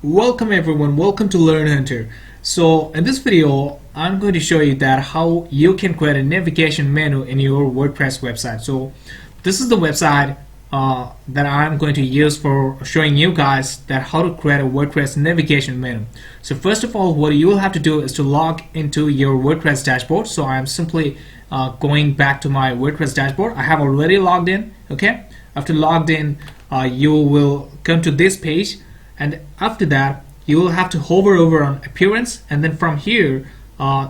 Welcome everyone, welcome to Learn Hunter. So in this video I'm going to show you that how you can create a navigation menu in your WordPress website. So this is the website that I'm going to use for showing you guys that how to create a WordPress navigation menu. So first of all, what you will have to do is to log into your WordPress dashboard. So I'm simply going back to my WordPress dashboard. I have already logged in. Okay, after logged in, you will come to this page. And after that, you will have to hover over on appearance, and then from here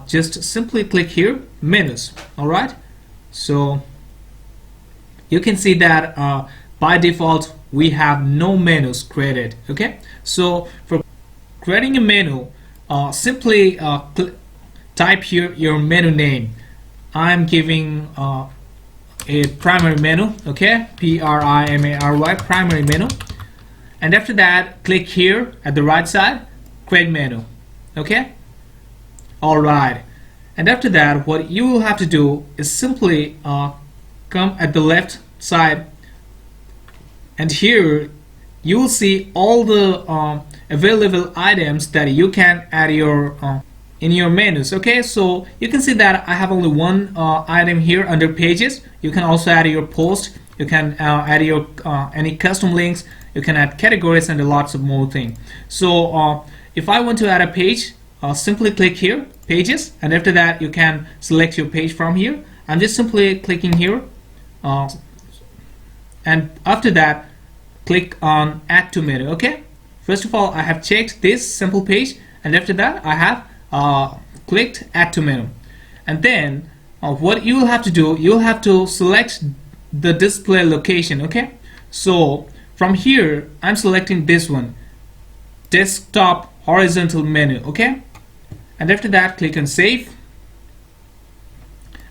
just simply click here, menus. Alright, so you can see that by default we have no menus created. Okay, so for creating a menu, simply type here your menu name. I'm giving a primary menu. Okay, P-R-I-M-A-R-Y, primary menu. And after that, click here at the right side, create menu. Okay, alright, and after that what you will have to do is simply come at the left side, and here you will see all the available items that you can add your in your menus. Okay, so you can see that I have only one item here under pages. You can also add your post, you can add your any custom links, you can add categories, and lots of more things. So if I want to add a page, simply click here, pages, and after that you can select your page from here. I'm just simply clicking here, and after that click on add to menu. Okay, first of all I have checked this simple page, and after that I have clicked add to menu. And then what you will have to do, you'll have to select the display location. Okay, so from here I'm selecting this one, desktop horizontal menu. Okay, and after that click on save,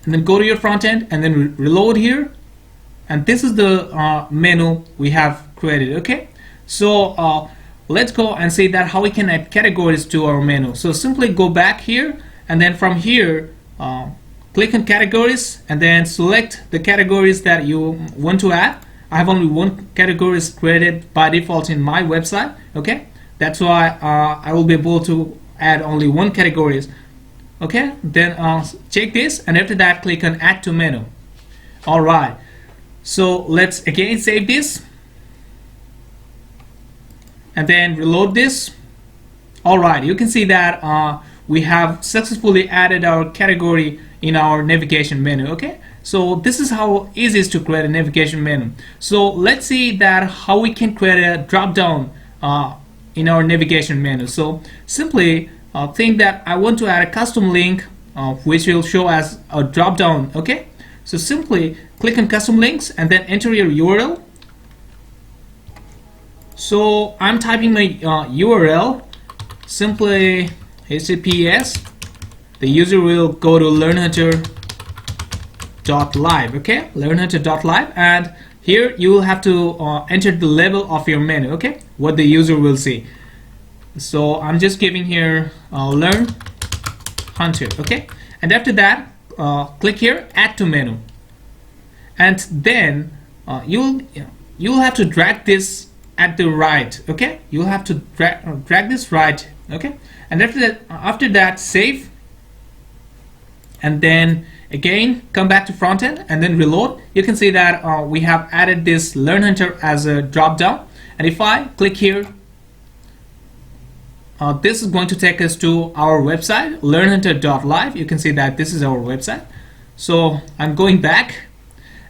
and then go to your front end and then reload here, and this is the menu we have created. Okay, so let's go and see that how we can add categories to our menu. So simply go back here, and then from here click on categories, and then select the categories that you want to add. I have only one category created by default in my website. Okay, that's why I will be able to add only one categories. Okay, then check this, and after that click on add to menu. Alright, so let's again save this and then reload this. Alright, you can see that we have successfully added our category in our navigation menu. Okay, so this is how easy it is to create a navigation menu. So let's see that how we can create a drop down in our navigation menu. So simply think that I want to add a custom link which will show as a drop down. Okay, so simply click on custom links and then enter your URL. So I'm typing my URL, simply HTTPS. The user will go to learnhunter.live. Okay, learnhunter.live, and here you will have to enter the level of your menu. Okay, what the user will see. So I'm just giving here learn hunter. Okay, and after that click here add to menu, and then you'll have to drag this at the right. Okay, you'll have to drag this right. Okay, and after that save, and then again come back to front end and then reload. You can see that we have added this Learn Hunter as a drop down, and if I click here, this is going to take us to our website learnhunter.live. You can see that this is our website. So I'm going back,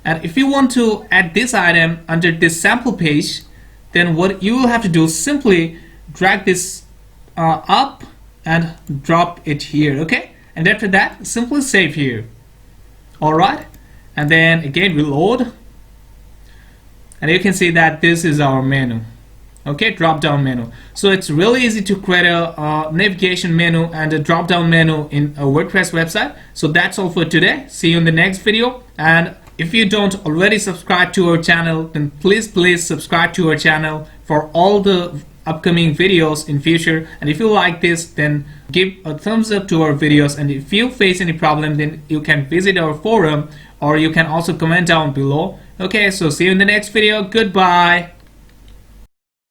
and if you want to add this item under this sample page, then what you will have to do is simply drag this up and drop it here. Okay, and after that simply save here. Alright, and then again reload, and you can see that this is our menu. Okay, drop down menu. So it's really easy to create a navigation menu and a drop down menu in a WordPress website. So that's all for today. See you in the next video, and if you don't already subscribe to our channel, then please subscribe to our channel for all the upcoming videos in future. And if you like this, then give a thumbs up to our videos, and if you face any problem, then you can visit our forum, or you can also comment down below. Okay, so see you in the next video. Goodbye.